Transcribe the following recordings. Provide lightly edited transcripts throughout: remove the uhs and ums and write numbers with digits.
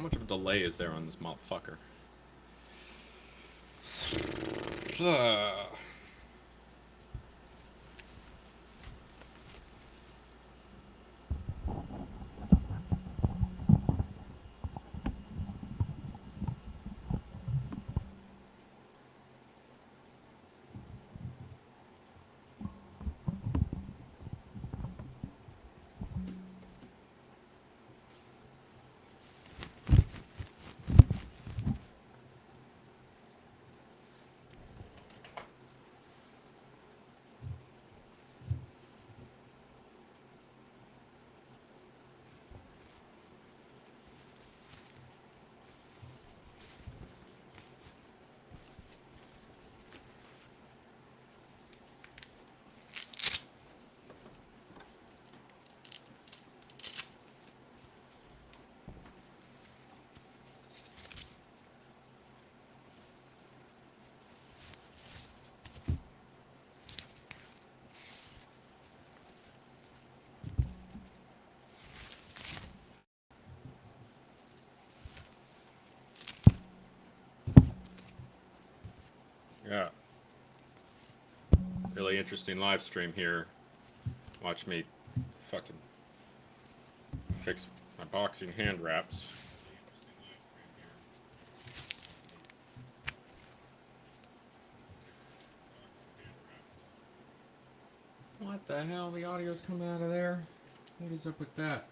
How much of a delay is there on this motherfucker? Yeah. Really interesting live stream here. Watch me fucking fix my boxing hand wraps. What the hell? The audio's coming out of there? What is up with that?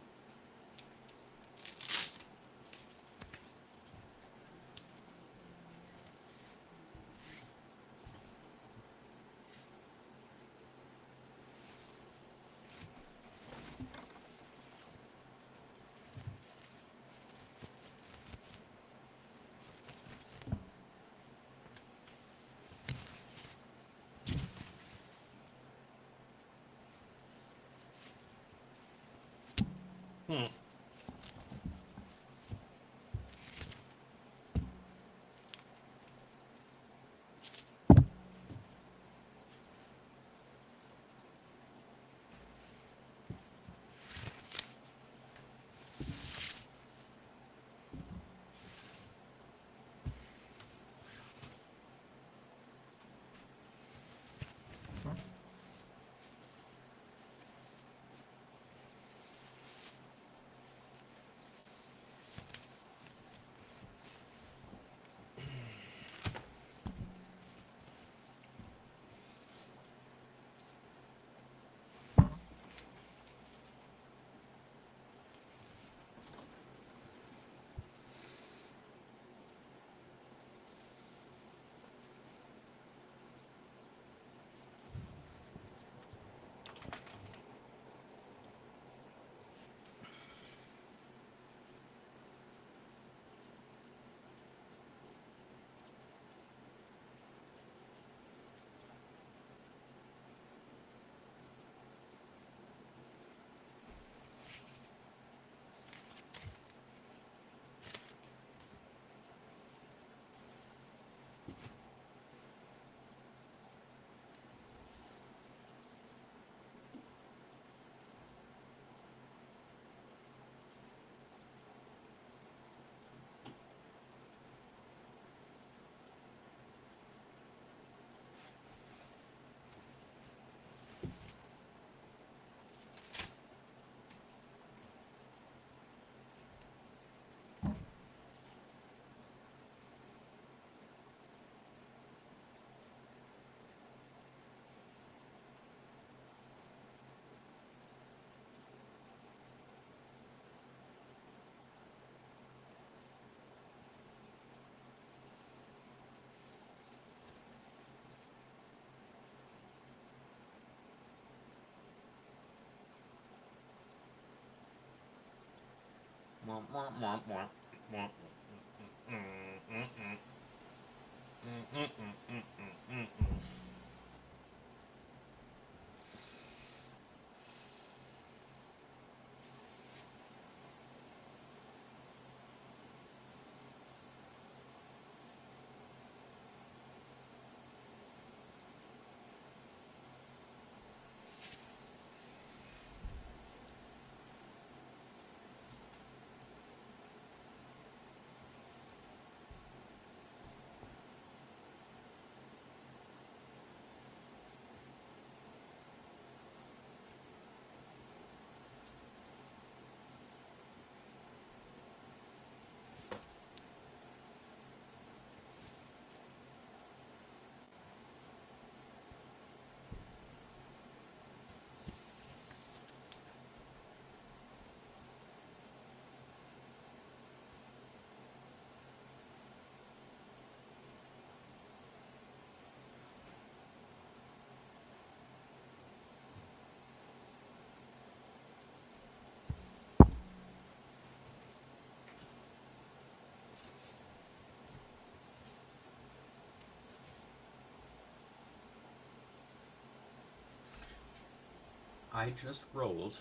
I just rolled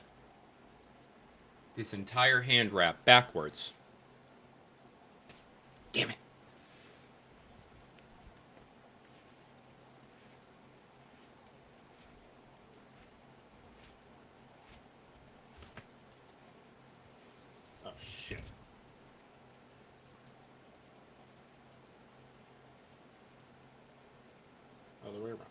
this entire hand wrap backwards. Damn it. Oh, shit. Other way around.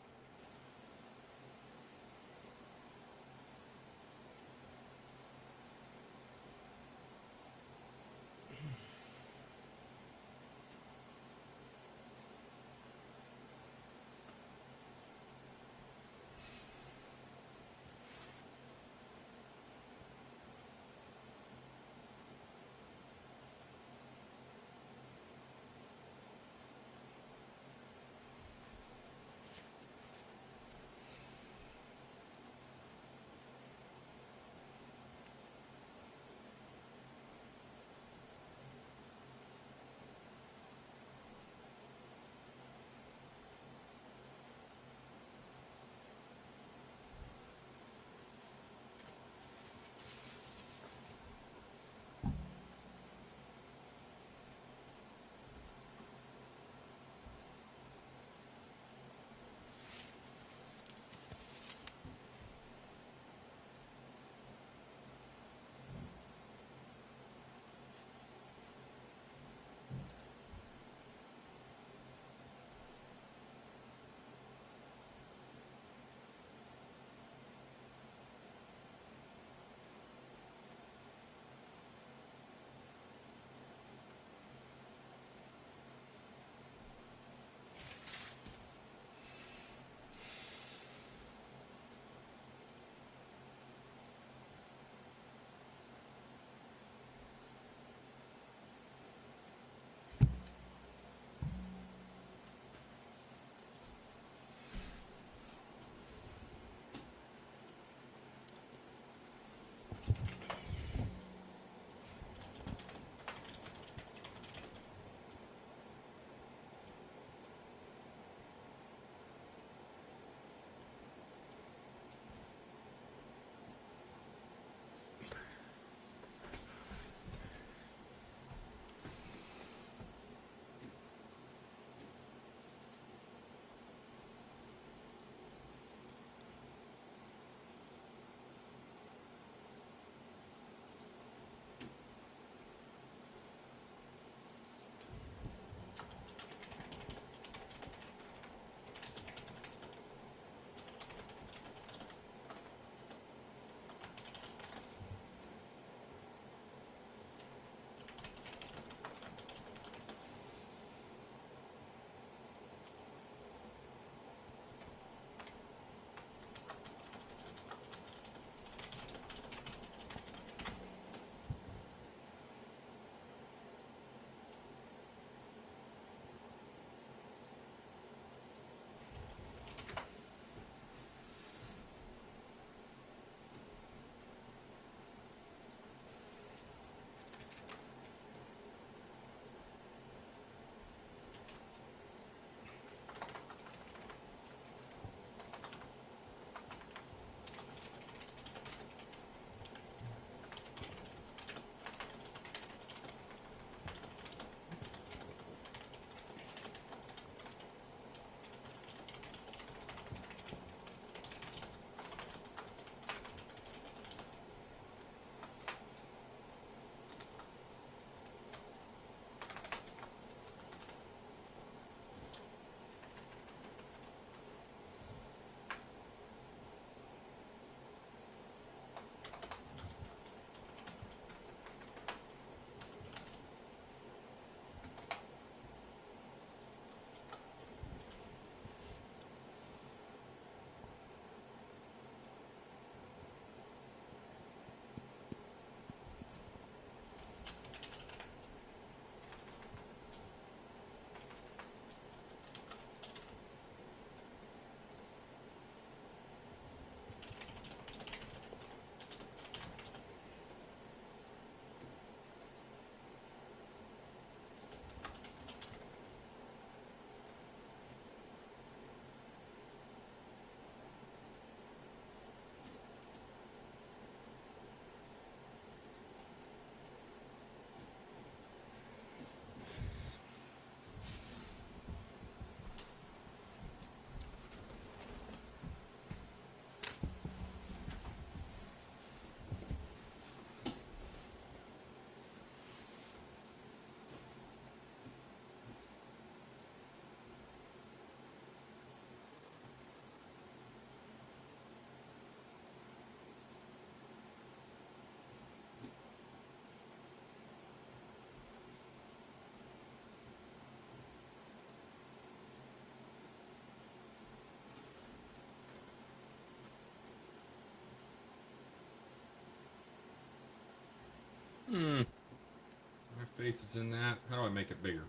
face is in that. How do I make it bigger?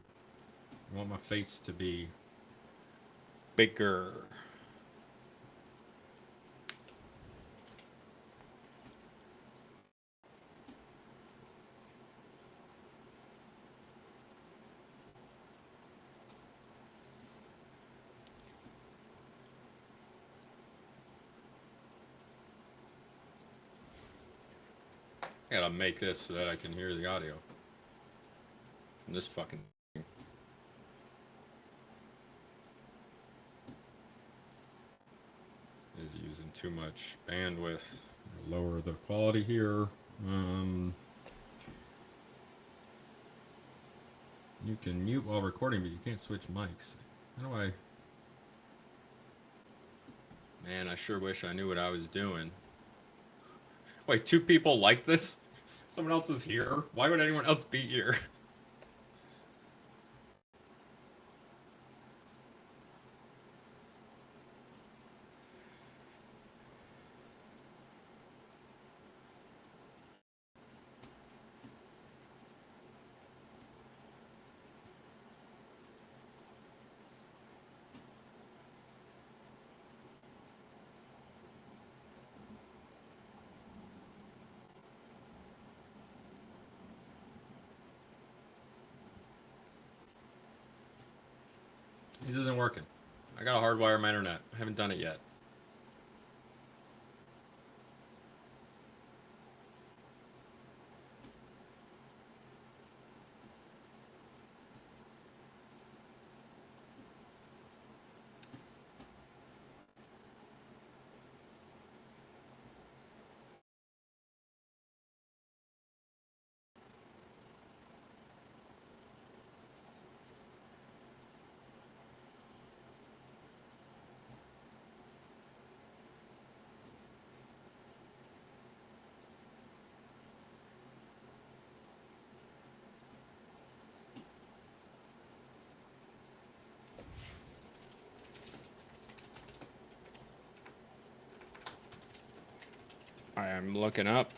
I want my face to be bigger. I gotta make this so that I can hear the audio from this fucking thing. Is using too much bandwidth. Lower the quality here. You can mute while recording, but you can't switch mics. How do I? Man, I sure wish I knew what I was doing. Wait, 2 people like this? Someone else is here? Why would anyone else be here? This isn't working. I gotta hardwire my internet. I haven't done it yet. I am looking up.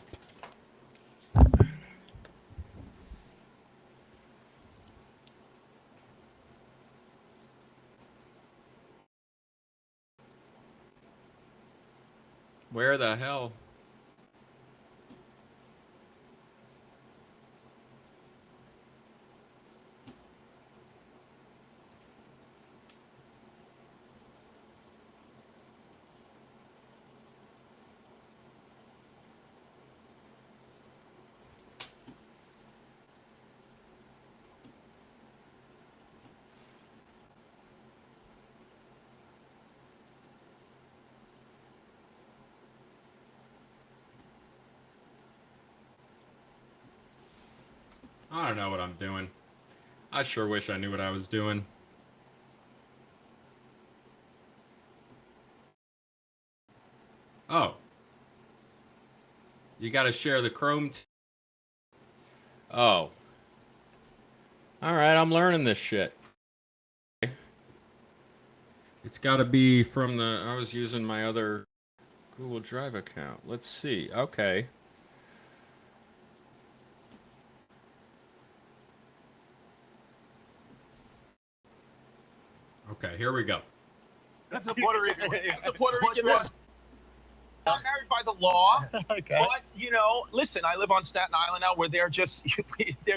Where the hell? I don't know what I'm doing. I sure wish I knew what I was doing. Oh. You gotta share the Chrome. Oh. Alright, I'm learning this shit. It's gotta be from the... I was using my other Google Drive account. Let's see. Okay. Okay, here we go. That's a Puerto Rican. That's a Puerto Rican. Not married by the law. Okay. But, you know, listen, I live on Staten Island now where there's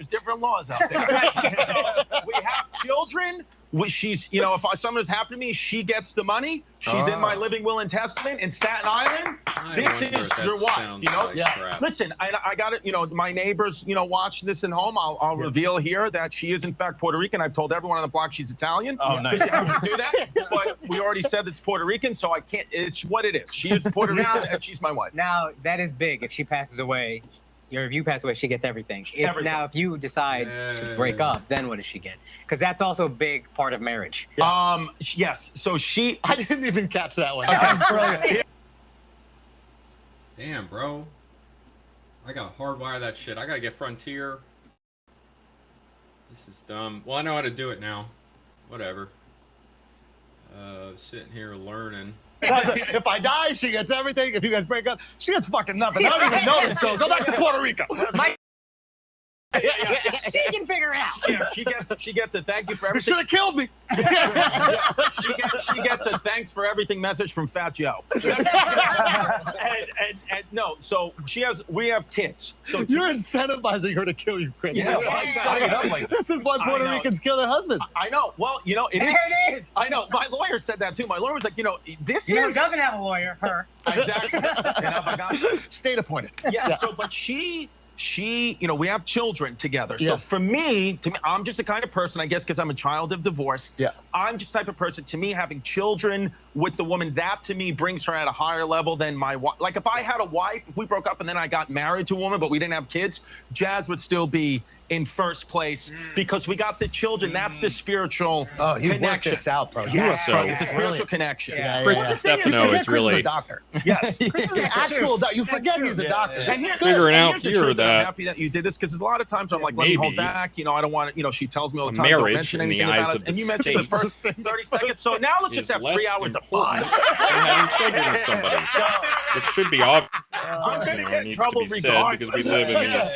different laws out there. So we have children. She's, you know, if someone's happened to me, she gets the money. She's in my living will and testament in Staten Island. This is your wife, you know? Like crap. Listen, I got it. You know, my neighbors, you know, watch this at home. I'll reveal here that she is, in fact, Puerto Rican. I've told everyone on the block she's Italian. Oh, nice. You have to do that. But we already said it's Puerto Rican, so I can't. It's what it is. She is Puerto Rican, and she's my wife. Now, that is big. If she passes away, or if you pass away, she gets everything. Now, if you decide to break up, then what does she get? Because that's also a big part of marriage. Yeah. Yes. So she... I didn't even catch that one. Damn, bro. I gotta hardwire that shit. I gotta get Frontier. This is dumb. Well, I know how to do it now. Whatever. Sitting here learning. If I die, she gets everything. If you guys break up, she gets fucking nothing. I don't even know this girl. Go back to Puerto Rico. She can figure it out. Yeah, she gets a thank you for You everything. should have killed me. She gets a thanks for everything message from Fat Joe. and no, so we have kids. So You're incentivizing her to kill you, Chris. Yeah, I'm setting it up like This is why Puerto I know. Ricans kill their husbands. I know. Well, you know, There it is. I know. My lawyer said that too. My lawyer was like, you know, this You know who is doesn't have a lawyer? Her. exactly. State appointed. Yeah. So, but she, you know, we have children together. So Yes. to me, I'm just the kind of person, I guess, because I'm a child of divorce. Yeah. I'm just the type of person. To me, having children with the woman, that to me brings her at a higher level than my wife. Like if I had a wife, if we broke up and then I got married to a woman, but we didn't have kids, Jazz would still be in first place because we got the children. That's the spiritual Oh, you worked connection. this out, bro. You Yes, so- it's a spiritual connection. Yeah. Chris yeah. Stefano is Chris really is a doctor. Yes. Chris is an actual doctor. You forget he's a doctor. And here's Figuring out here's the here truth, and I'm that happy that you did this because a lot of times I'm like, let me hold maybe back. You know, I don't want to. You know, she tells me all the a time, don't marriage mention in the anything eyes about of us. the And you mentioned the first 30 seconds. So now let's just is have 3 less hours of fun. important than having children with somebody. Which should be obvious. I'm you gonna know, get in needs trouble to be said regardless. because we live in these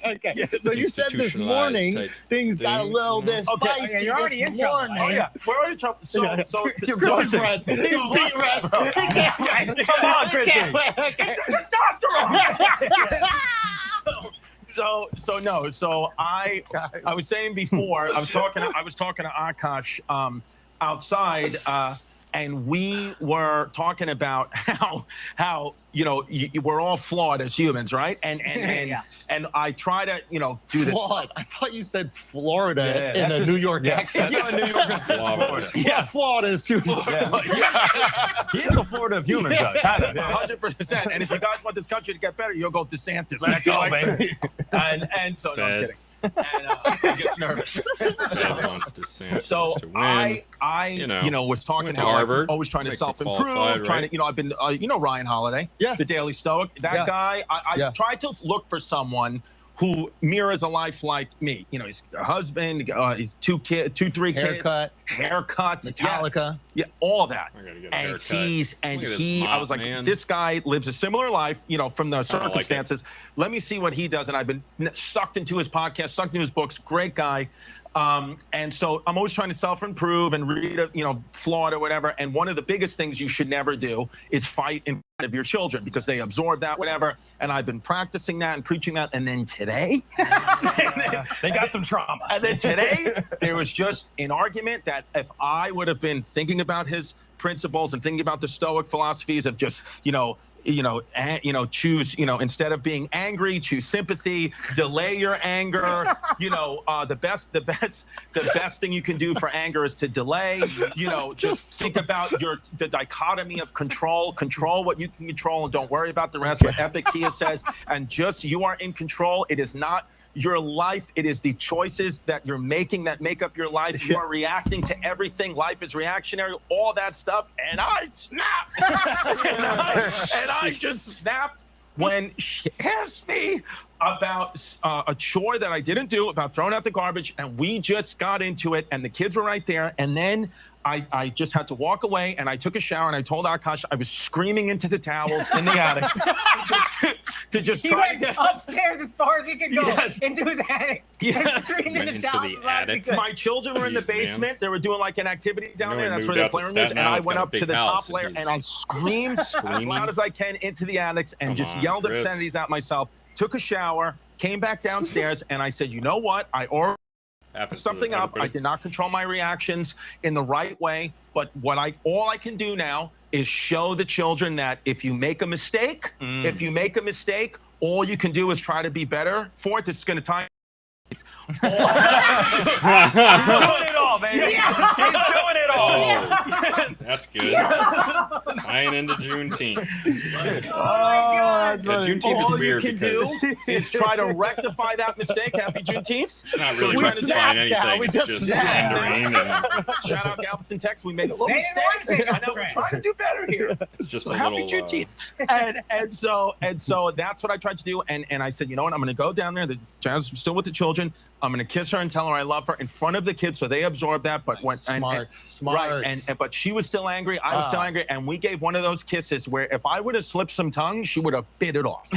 Okay. So you said this institutionalized morning type things got a things, little you know? bit Okay. spicy. Yeah, you're already this in trouble. morning. Oh yeah, we're already in trouble. So Yeah. so Chris is red. He's beat red. Come on, Chrissy. So I was saying before, I was talking to Akash outside, and we were talking about how you know we're all flawed as humans, right? And I try to do this. Flawed. I thought you said Florida Yeah, in that's a just- New York accent. That's how a New Yorker says Florida. Yeah, flawed as humans. He's the Florida of humans, though. Kind of. 100%. And if you guys want this country to get better, you'll go DeSantis. Let's go, baby. And so no, I'm Fed. kidding. And he gets nervous. Fed wants DeSantis So to win. I you know, was talking went to how I'm Harvard. always trying to Makes you self-improve, qualified, trying right? to, I've been, Ryan Holiday, Yeah. the Daily Stoic, that Yeah. guy. I Yeah. tried to look for someone who mirrors a life like me. You know, he's a husband, he's 3 kids, Haircut, haircuts, Metallica. yeah, all that. I gotta get a And haircut. I Look at this was mop, like, man. this guy lives a similar life, from the like it. circumstances. Let me see what he does. And I've been sucked into his podcast, sucked into his books. Great guy. And so I'm always trying to self-improve and read, flawed or whatever. And one of the biggest things you should never do is fight in front of your children because they absorb that, whatever. And I've been practicing that and preaching that. And then today, They got some trauma. and then today, there was just an argument that if I would have been thinking about his principles and thinking about the Stoic philosophies of just, choose, instead of being angry, choose sympathy, delay your anger. The best thing you can do for anger is to delay. Just think about the dichotomy of control what you can control, and don't worry about the rest. What Epictetus says, and just you are in control. It is not your life. It is the choices that you're making that make up your life. You are reacting to everything. Life is reactionary, all that stuff. And I snapped. and I just snapped when she asked me about a chore that I didn't do, about throwing out the garbage. And we just got into it. And the kids were right there. And then I just had to walk away, and I took a shower, and I told Akash I was screaming into the towels in the attic to just He try to went get upstairs as far as he could go Yes. into his attic Yes. and screamed Went into into towels the as loud as he attic. could. My children were in the Jeez, man. basement. They were doing like an activity down You know, there. he That's moved where the out to playroom is. Staten And I Island, went got a up to big the top house, and layer he's and I screamed as screaming. loud as I can into the attics and Come just on, yelled Chris. obscenities at myself. Took a shower, came back downstairs, and I said, you know what? I already Happens to something up. I everybody. did not control my reactions in the right way. But all I can do now is show the children that if you make a mistake, all you can do is try to be better for it. This is going to time. He's doing it all, baby. He's doing it all. Oh, that's good. Tying into Juneteenth. Oh my God. Yeah, Juneteenth All is you weird can because do is try to rectify that mistake. Happy Juneteenth. it's not So really we rectifying snapped anything. now. We It's just just snapped. pandering, and Shout out Galveston, Texas. We made a little They didn't want to mistake. take I know we're us trying to do better here. it's just So a happy little. Juneteenth. And so that's what I tried to do. And I said, you know what? I'm going to go down there. The Jazz is still with the children. I'm going to kiss her and tell her I love her in front of the kids, so they absorb that. But Smart. right, but she was still angry. I was still angry, and we gave one of those kisses where if I would have slipped some tongue, she would have bit it off.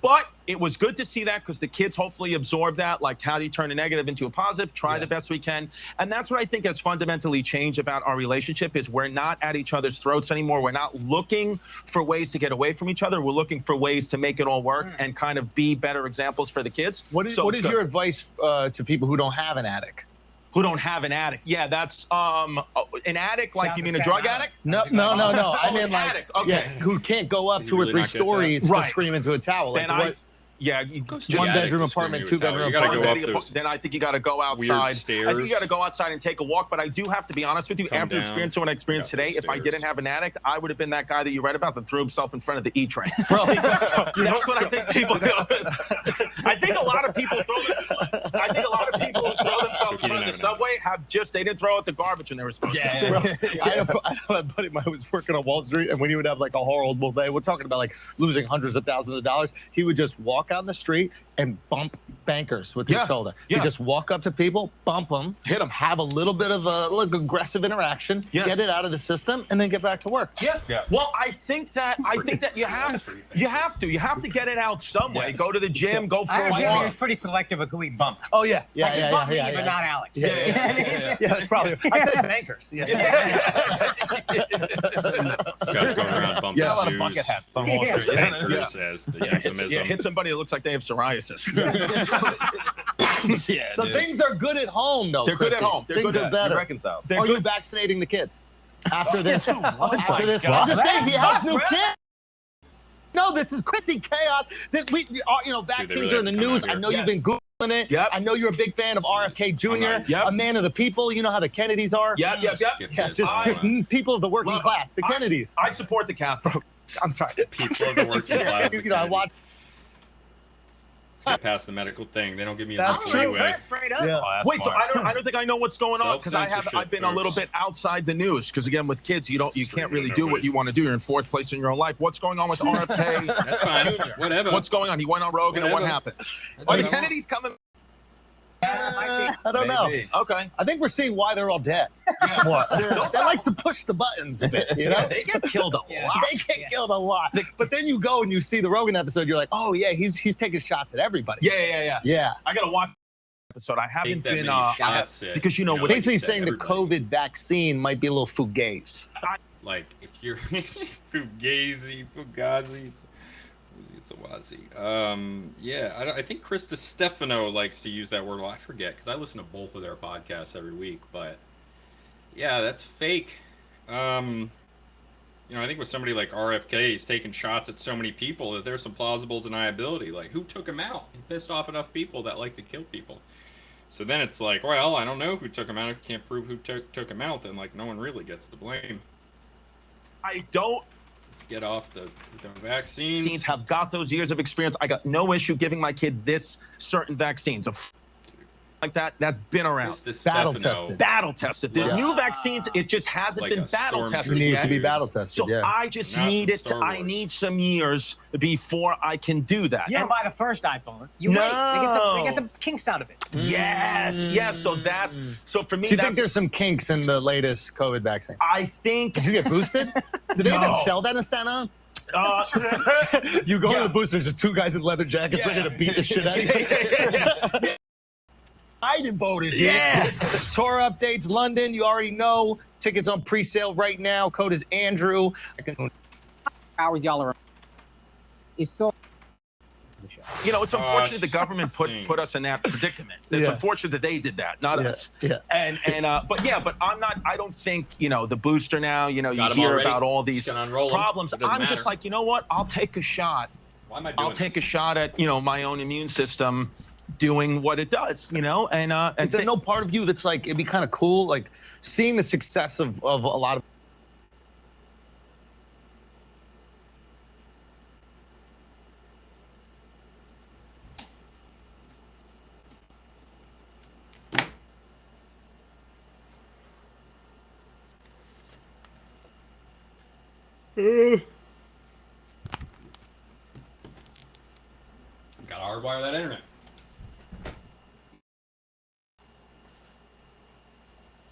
But it was good to see that because the kids hopefully absorb that, like how do you turn a negative into a positive, try the best we can. And that's what I think has fundamentally changed about our relationship is we're not at each other's throats anymore. We're not looking for ways to get away from each other. We're looking for ways to make it all work and kind of be better examples for the kids. What is your advice to people who don't have an attic? Who don't have an addict? Yeah, that's an addict. Like you mean a drug addict? No. I mean like addict. Okay. who can't go up 2 or 3 stories to scream into a towel. Like, one bedroom apartment, 2 bedroom apartment. Then I think you got to go outside. Stairs. I think you got to go outside and take a walk. But I do have to be honest with you. After experiencing what I experienced today, if I didn't have an addict, I would have been that guy that you read about that threw himself in front of the E train. Bro, that's what I think people do. I think a lot of people throw themselves in front of the subway they didn't throw out the garbage when they were supposed to. I had a buddy of mine who was working on Wall Street, and when he would have like a horrible day, we're talking about like losing hundreds of thousands of dollars, he would just walk on the street and bump bankers with his shoulder. He'd just walk up to people, bump them, hit them, have a little bit of a aggressive interaction, get it out of the system, and then get back to work. Well, I think that you have to get it out some way. Go to the gym, go for a walk. He was pretty selective of who he bumped. Oh yeah, Bumped me, but not Alex. Yeah, that's probably. I said bankers. Scott's going around bumping a lot of bucket hats on Wall Street. Bankers as the euphemism. Hit somebody that looks like they have psoriasis. So things are good at home, though. They're good at home. Things are better. Reconciled. Are you vaccinating the kids after this? After this, God. I'm just saying he has new kids. No, this is crazy chaos. Vaccines are in the news. I know you've been Googling it. Yep. I know you're a big fan of RFK Jr., a man of the people. You know how the Kennedys are. Yep. Just people of the working class, the Kennedys. I support the Catholic. I'm sorry. People of the working class. I watch. Get past the medical thing. They don't give me That's enough true. leeway. Straight up. Yeah. Wait, so I don't think I know what's going on because Self-censorship, I've been a little bit outside the news because again with kids you can't really do what you want to do. You're in 4th place in your own life. What's going on with RFK? That's fine. Whatever. What's going on? He went on Rogan and what happened? Are the Kennedys coming? I don't know. Okay. I think we're seeing why they're all dead. What? They like to push the buttons a bit, you know? They get killed a lot. They get killed a lot. But then you go and you see the Rogan episode, you're like, oh yeah, he's taking shots at everybody. Yeah. I gotta watch the episode. I haven't been because you know what basically saying the COVID vaccine might be a little fugazi. Like if you're fugazi, it's a wazi. I think Chris Stefano likes to use that word. Well, I forget because I listen to both of their podcasts every week. But yeah, that's fake. I think with somebody like RFK, he's taking shots at so many people that there's some plausible deniability. Like, who took him out? He pissed off enough people that like to kill people. So then it's like, well, I don't know who took him out. If you can't prove who took him out, then like no one really gets the blame. I don't. Get off the vaccines. Have got those years of experience. I got no issue giving my kid this certain vaccines. Like that's been around. Battle tested. The new vaccines, it just hasn't been battle tested yet. Need to be battle tested. So I just need it. I need some years before I can do that. You don't buy the first iPhone. You wait. They get the kinks out of it. Yes. So for me, do you think there's some kinks in the latest COVID vaccine? I think. Did you get boosted? Do they even sell that in Santa? You go to the boosters, there's 2 guys in leather jackets ready to beat the shit out of you. Biden voters. Tour updates, London, you already know. Tickets on pre-sale right now. Code is Andrew. Hours y'all are. It's so. It's unfortunate the government put us in that predicament. It's unfortunate that they did that, not us. But I'm not. I don't think the booster now. You hear about all these problems. I'm just like, you know what? I'll take a shot. Why am I doing I'll take a shot at my own immune system doing what it does. And is there no part of you that's like it'd be kind of cool, like seeing the success of a lot of. Gotta hardwire that internet.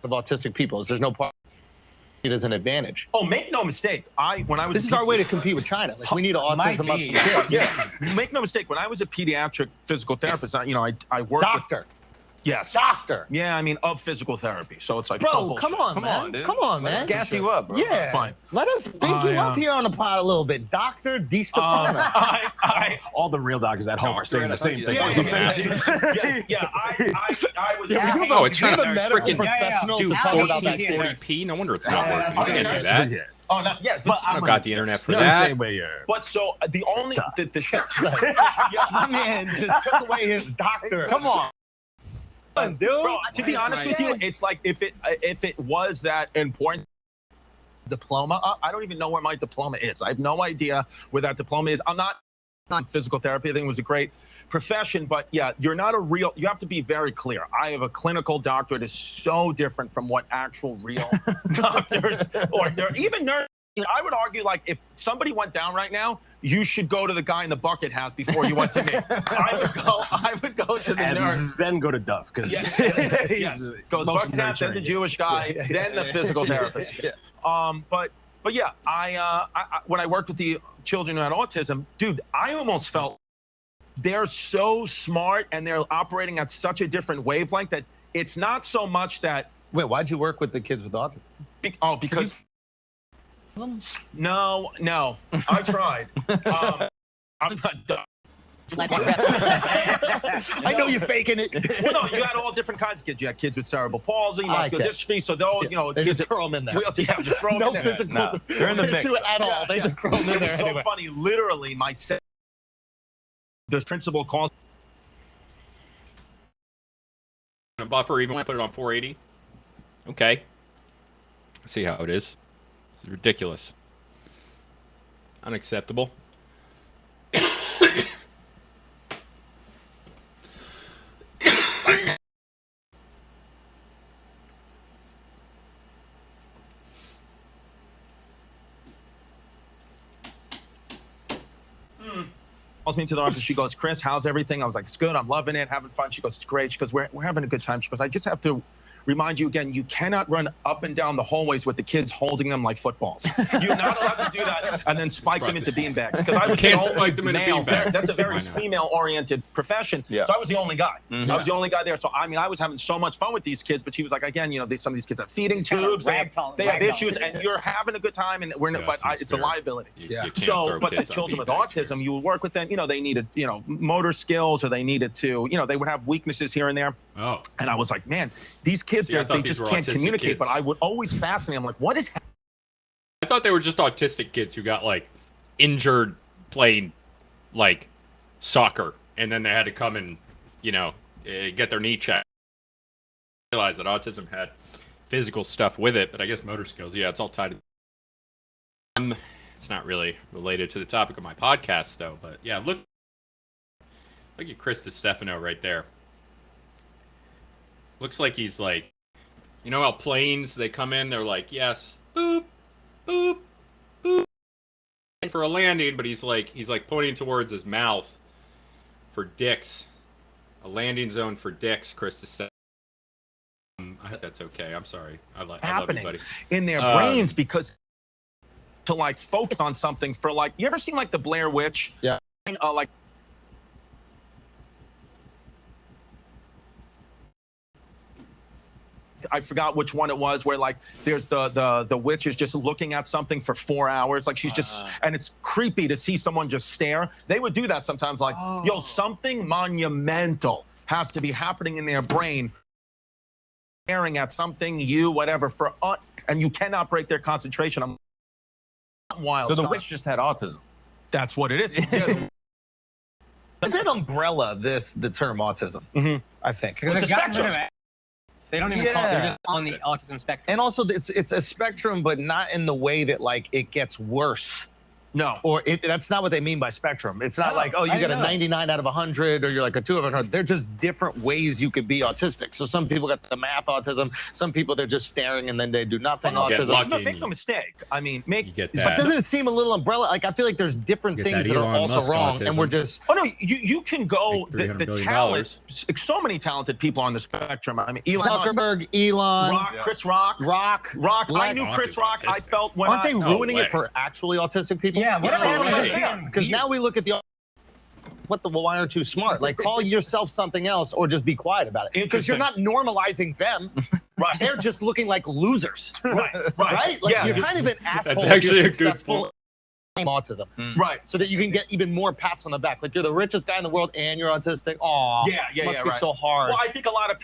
Of autistic people, there's no part. it as an advantage. Oh, make no mistake. When I was This is our way to compete with China. Like, we need autism up some kids. Yeah. Make no mistake. When I was a pediatric physical therapist, I worked Doctor. Yes. Doctor. Yeah, I mean, of physical therapy. So it's like, bro, come on, Come man. on, dude. Come on, man. Let's gas you up, bro. Yeah. Fine. Let us big you up here on the pod a little bit. Dr. Di Stefano. All the real doctors at home are saying the same thing. I was. Oh, it's trying to medical freaking professional do to talk about that 1440p. No wonder it's not working. You can't do that. Oh, no, yeah, but I don't got the internet for The that. same way But so the only My man just took away his doctor. Come on. Dude. Bro, to be honest with you, it's like if it was that important diploma, I don't even know where my diploma is. I have no idea where that diploma is. I'm not on physical therapy. I think it was a great profession, but yeah, you have to be very clear. I have a clinical doctorate is so different from what actual real doctors or even nurses. I would argue, like, if somebody went down right now, you should go to the guy in the bucket hat before you went to me. I would go to the nurse. Then go to Duff. Because goes bucket hat, then the Jewish guy, then the physical therapist. But yeah, I when I worked with the children who had autism, dude, I almost felt they're so smart and they're operating at such a different wavelength that it's not so much that. Wait, why'd you work with the kids with autism? Because. No, I tried. I'm not done. I know you're faking it. Well, no, you had all different kinds of kids. You had kids with cerebral palsy, muscular dystrophy. So those, they kids just throw them in there. Just throw them No in there. physical. No, they're in the mix at all. They just throw them in there. It's so funny. Literally, the principal calls. A buffer, even when I put it on 480. Okay. See how it is. It's ridiculous. Unacceptable. Calls me into the office. She goes, Chris, how's everything? I was like, it's good. I'm loving it, having fun. She goes, it's great. She goes, we're having a good time. She goes, I just have to remind you again, you cannot run up and down the hallways with the kids holding them like footballs. You're not allowed to do that and then spike them into beanbags. Because I was can't the only spike them into male. beanbags. That's a very female-oriented profession. Yeah. So I was the only guy. I was the only guy there. So I mean, I was having so much fun with these kids. But she was like, again, some of these kids have feeding tubes. They have issues, and you're having a good time, and it's a liability. So, but the children with autism, you would work with them. They needed, motor skills, or they needed to, they would have weaknesses here and there. Oh. And I was like, man, these kids, they just can't communicate. Kids. But I would always fascinate. I'm like, what is happening? I thought they were just autistic kids who got, like, injured playing, like, soccer. And then they had to come and, get their knee checked. I realized that autism had physical stuff with it, but I guess motor skills, yeah, it's all tied to... It's not really related to the topic of my podcast, though. But, yeah, look at Chris Stefano right there. Looks like he's like, how planes, they come in, they're like, yes, boop, boop, boop, and for a landing, but he's like pointing towards his mouth for dicks, a landing zone for dicks, Chris. I hope that's okay. I'm sorry. I love you, buddy. In their brains, because to like focus on something for like, you ever seen like the Blair Witch? Yeah. Like. I forgot which one it was, where like there's the witch is just looking at something for 4 hours, like she's just, and it's creepy to see someone just stare. They would do that sometimes, like, yo, something monumental has to be happening in their brain, staring at something, whatever, and you cannot break their concentration. I'm wild. So the witch just had autism. That's what it is. A bit umbrella the term autism. I think. Because they don't even call it. They're just on the autism spectrum. And also, it's a spectrum, but not in the way that like it gets worse No. Or that's not what they mean by spectrum. It's not like, oh, you got a 99 out of 100 or you're like a 2 out of 100. They're just different ways you could be autistic. So some people got the math autism. Some people, they're just staring and then they do nothing autism. No, make no mistake. I mean, You get that. But doesn't it seem a little umbrella? Like, I feel like there's different Get things that that are Elon also Musk wrong. autism. And we're just... Oh, no, you can go, Like $300 the billion. talent, so many talented people on the spectrum. I mean, Elon Musk, Zuckerberg, Elon, Rock, Chris Rock. Rock. I knew Rock Chris is Rock. I autistic. felt when Aren't they No ruining way. it for actually autistic people? Yeah, whatever happened to this yeah. man? Because now we look at the... Well, why aren't you smart? Like, call yourself something else or just be quiet about it. Because you're not normalizing them. Right. They're just looking like losers. Right. Right? Like, you're kind of an asshole. actually if you're a good successful in autism. Right. So that you can get even more pats on the back. Like, you're the richest guy in the world and you're autistic. Aw. Yeah, must be right. so hard. Well, I think a lot of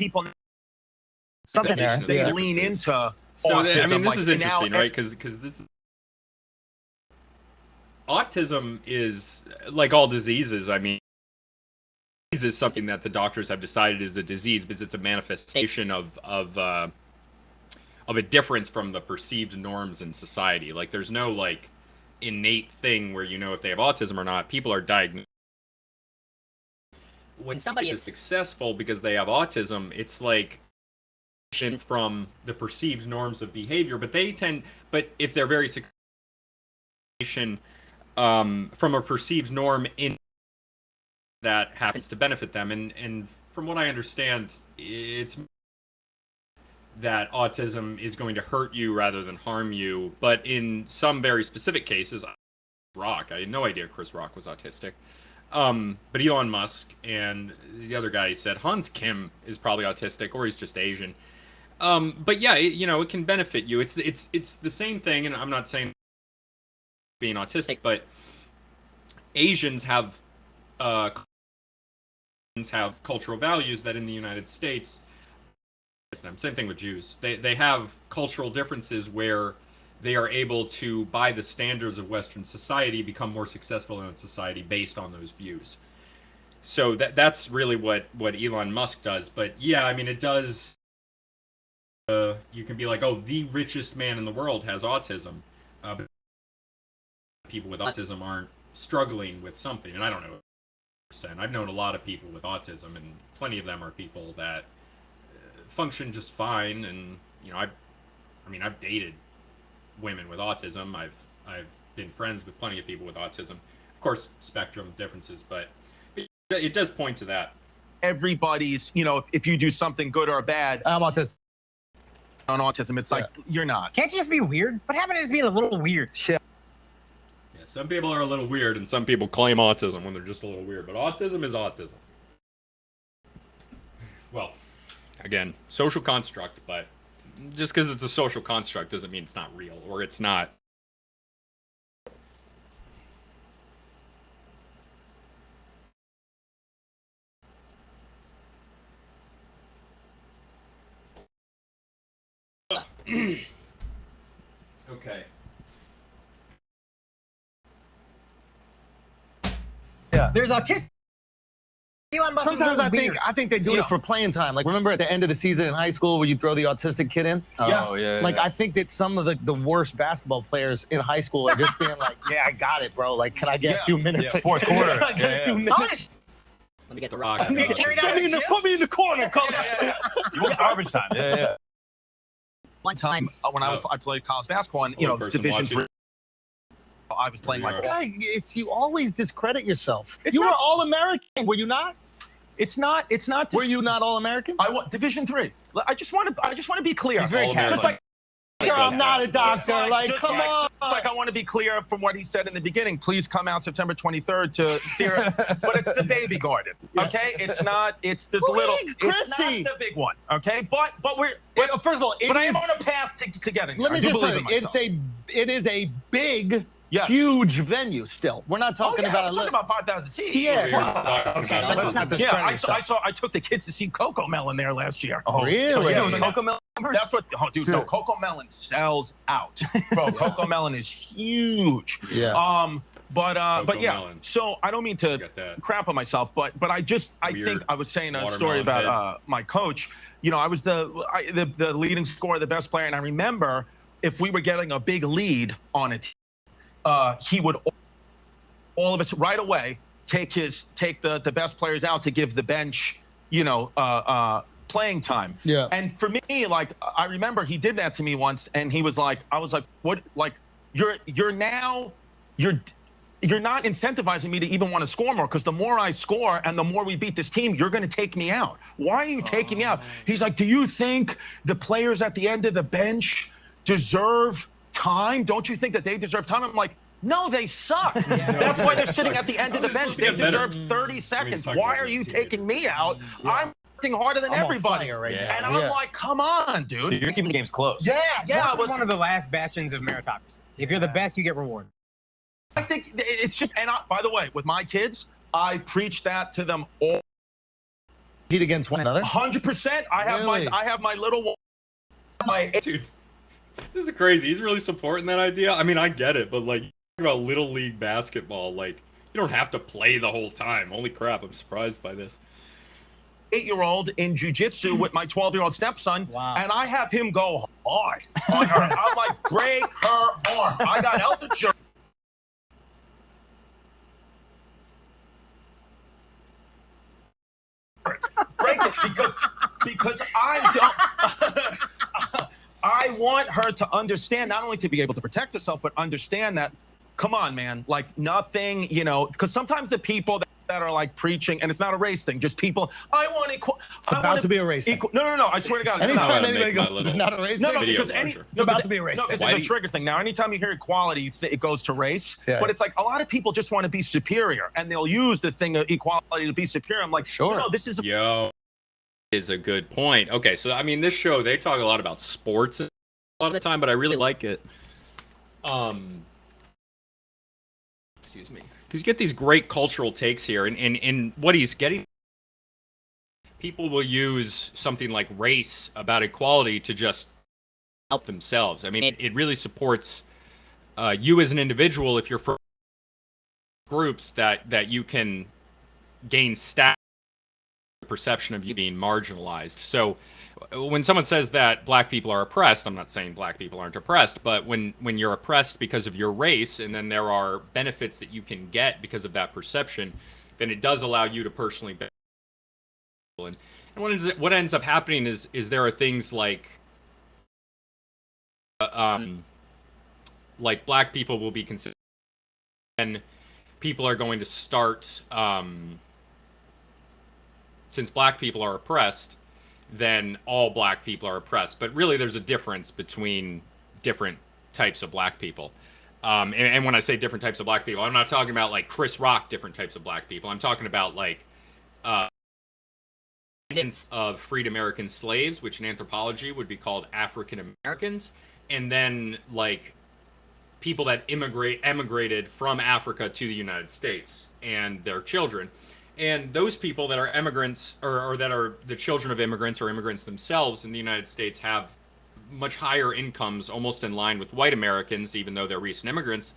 Something there. Differences. they Yeah. lean into So autism. I mean, this like, is and now- interesting, right? Because this autism is like all diseases. I mean, disease is something that the doctors have decided is a disease because it's a manifestation of a difference from the perceived norms in society. Like, there's no like innate thing where you know if they have autism or not. People are diagnosed. When somebody is successful because they have autism, it's like from the perceived norms of behavior, but if they're very successful from a perceived norm in that happens to benefit them, and from what I understand, it's that autism is going to hurt you rather than harm you, but in some very specific cases, Rock, I had no idea Chris Rock was autistic. But Elon Musk and the other guy said Hans Kim is probably autistic, or he's just Asian. But yeah, it can benefit you. It's the same thing, and I'm not saying being autistic, but Asians have cultural values that in the United States, it's them. Same thing with Jews. They have cultural differences where they are able to, by the standards of Western society, become more successful in society based on those views. So that's really what Elon Musk does. But yeah, I mean, it does. You can be like, oh, the richest man in the world has autism. But people with autism aren't struggling with something, and I don't know. I've known a lot of people with autism, and plenty of them are people that function just fine. And I've dated women with autism. I've been friends with plenty of people with autism. Of course, spectrum differences, but it does point to that. Everybody's, if you do something good or bad I'm autistic. on autism, it's like you're not. Can't you just be weird? What happened to just being a little weird? Yeah, some people are a little weird, and some people claim autism when they're just a little weird. But autism is autism. Well, again, social construct, but just because it's a social construct doesn't mean it's not real, or it's not. Okay. There's autistic. Elon Musk is Sometimes really weird. I think they do it for playing time. Like, remember at the end of the season in high school where you throw the autistic kid in? Oh, yeah. Like, I think that some of the worst basketball players in high school are just being like, yeah, I got it, bro. Like, can I get a few minutes? Yeah, fourth quarter. Can I get a few minutes? Let me get the rock. I'm getting carried out of the gym. Put me in the corner, coach. You want garbage time. Yeah. One time when I played college basketball, and Person Division watching. III, I was playing myself. Guy, you always discredit yourself. It's You were not- All-American, were you not? It's not. Were you not All-American? I want Division III. I just want to be clear. He's very All-American. Just like. I'm not a doctor. Like, just come on. Just like I want to be clear from what he said in the beginning. Please come out September 23rd to theory. But it's the baby garden, okay? It's not. It's the little. It's not Chrissy. the big one, okay? But we're. Wait, first of all, But I am on a path to getting there. let me I do just believe say, in myself. it is a big, Yes. huge venue still. We're not talking I'm about talking about 5,000 seats. Yeah, We're come on. talking about Let's not this. Yeah, I took the kids to see Coco Melon there last year. Oh, really? So, yeah, Dude, Coco Melon. That's what, dude. No, Coco Melon sells out, bro. Coco Melon is huge. Yeah. But Coco yeah. Melon. So I don't mean to Get that. crap on myself, but I think Weird I was saying a story watermelon about my coach. I was the leading scorer, the best player, and I remember if we were getting a big lead on it, he would all of us right away take the best players out to give the bench, playing time. Yeah. And for me, like, I remember he did that to me once, and he was like, I was like, what? Like, you're not incentivizing me to even want to score more, because the more I score and the more we beat this team, you're going to take me out. Why are you taking me out? He's like, do you think the players at the end of the bench deserve time? Don't you think that they deserve time? I'm like, no, they suck. That's why they're sitting at the end of the bench. They deserve 30 seconds. Why are you taking me out? I'm working harder than everybody. And I'm like, come on, dude. So you're keeping the games close. Yeah. That's one of the last bastions of meritocracy. If you're the best, you get rewarded. I think it's just, and by the way, with my kids, I preach that to them all. Compete against one another? 100%. I have my little one. Dude, this is crazy. He's really supporting that idea. I mean, I get it, but like, about little league basketball, like, you don't have to play the whole time. Holy crap, I'm surprised by this. 8-year-old in jiu-jitsu with my 12-year-old stepson, wow. And I have him go hard on her. I'm like, break her arm. I got altitude. Break it because I don't. I want her to understand, not only to be able to protect herself, but understand that, come on, man, like nothing, because sometimes the people that are like preaching, and it's not a race thing, just people, I want equal. It's about to be a race thing. No, I swear to God. Anytime anybody goes, it's not a race thing. No, because it's about to be a race thing. It's a trigger thing. Now, anytime you hear equality, it goes to race. Yeah. But it's like a lot of people just want to be superior, and they'll use the thing of equality to be superior. I'm like, sure. No, this is is a good point. Okay, so I mean, this show, they talk a lot about sports a lot of the time, but I really like it. Excuse me. Because you get these great cultural takes here, and what he's getting, people will use something like race about equality to just help themselves. I mean, it really supports you as an individual if you're from groups that you can gain status, perception of you being marginalized. So when someone says that black people are oppressed, I'm not saying black people aren't oppressed, but when you're oppressed because of your race, and then there are benefits that you can get because of that perception, then it does allow you to personally benefit. And what ends up happening is there are things like black people will be considered, and people are going to start since black people are oppressed, then all black people are oppressed. But really, there's a difference between different types of black people. And when I say different types of black people, I'm not talking about like Chris Rock, different types of black people. I'm talking about like of freed American slaves, which in anthropology would be called African Americans, and then like people that emigrated from Africa to the United States and their children. And those people that are immigrants or that are the children of immigrants or immigrants themselves in the United States have much higher incomes, almost in line with white Americans, even though they're recent immigrants,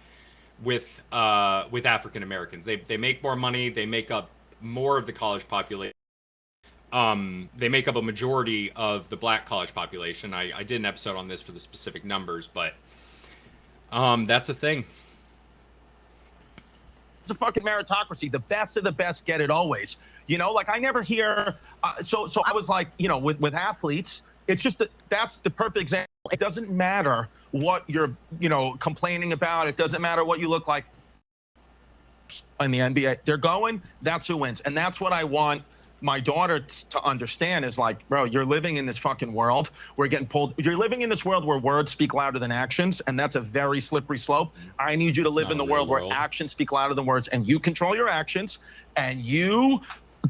with African Americans. They make more money. They make up more of the college population. They make up a majority of the black college population. I did an episode on this for the specific numbers, but that's a thing. It's a fucking meritocracy. The best of the best get it always. Like I never hear. So I was like, with athletes, it's just that's the perfect example. It doesn't matter what you're, complaining about. It doesn't matter what you look like. In the NBA, they're going. That's who wins, and that's what I want my daughter to understand is like, bro, you're living in this fucking world. We're getting pulled. You're living in this world where words speak louder than actions, and that's a very slippery slope. I need you to live in the world where actions speak louder than words, and you control your actions, and you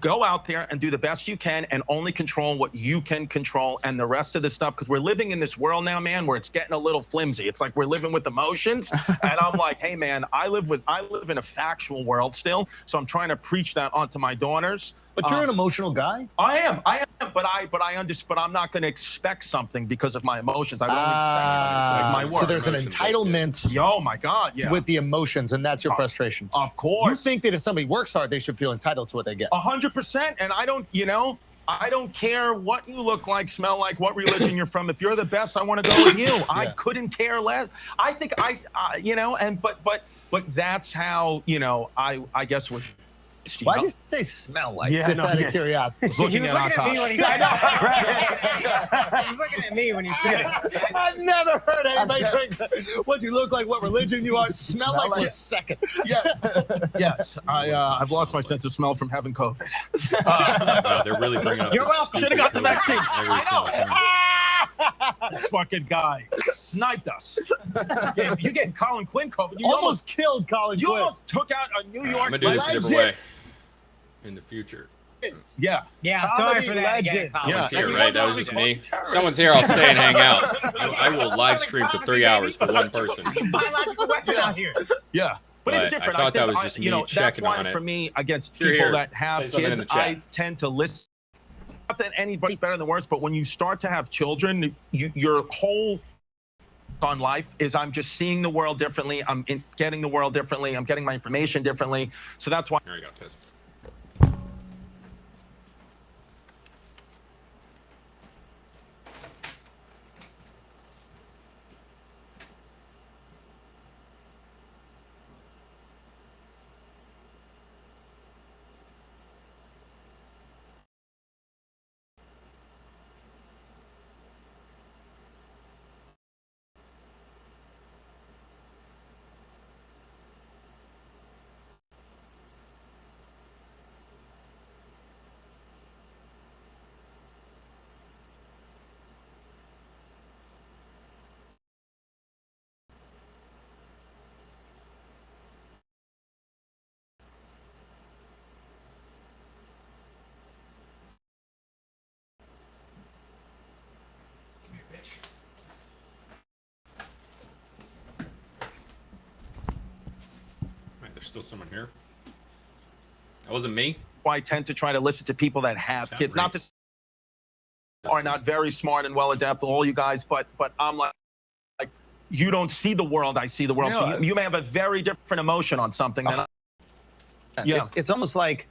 go out there and do the best you can and only control what you can control, and the rest of the stuff, because we're living in this world now, man, where it's getting a little flimsy. It's like we're living with emotions. And I'm like, hey man, I live in a factual world still. So I'm trying to preach that onto my daughters. But you're an emotional guy. I am, but I'm not going to expect something because of my emotions. I won't expect my work. So there's an entitlement. Oh my God, yeah. With the emotions, and that's your frustration. Of course. You think that if somebody works hard, they should feel entitled to what they get. 100%. And I don't, I don't care what you look like, smell like, what religion you're from. If you're the best, I want to go with you. Yeah. I couldn't care less. I think you know, and but that's how, you know, I guess with. Why'd you say smell like? Yeah, just out of curiosity. He was looking at me when he said it. He was looking at me when he said it. I've never heard anybody drink what you look like, what religion you are, smell like for a second. Yes. I've lost my sense of smell from having COVID. They're really bringing up. You're welcome. Should have got the vaccine. I This fucking guy sniped us. You gave Colin Quinn COVID. You almost killed Colin You Quinn. almost took out a New York. I'm gonna do this a different way in the future. Yeah. Yeah, sorry for that. Legend. Someone's here, right? That was just me. Someone's here. I'll stay and hang out. I will live stream for 3 hours for one person. Biological weapon out here. Yeah. But it's different. I thought that was just me that's checking why on it. for me, against You're people here. that have Say something in kids, the chat. I tend to listen. Not that anybody's better than worse, but when you start to have children, your whole on life is I'm just seeing the world differently. I'm getting the world differently. I'm getting my information differently. So that's why. There you go, Piss. Wait, there's still someone here. That wasn't me. I tend to try to listen to people that have kids. Not to are not very smart and well adapted, all you guys, but I'm like you don't see the world. I see the world. So you may have a very different emotion on something than yeah. It's almost like,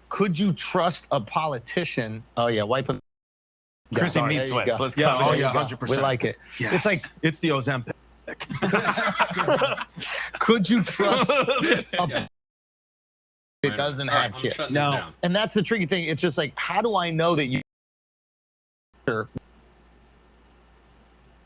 could you trust a politician? Oh yeah, wipe him. Chrissy meat sweats. Let's go. Oh yeah, 100%. We like it. Yes. It's like it's the Ozempic. could you trust a it doesn't have I'm kids? shutting this down. And that's the tricky thing. It's just like, how do I know that you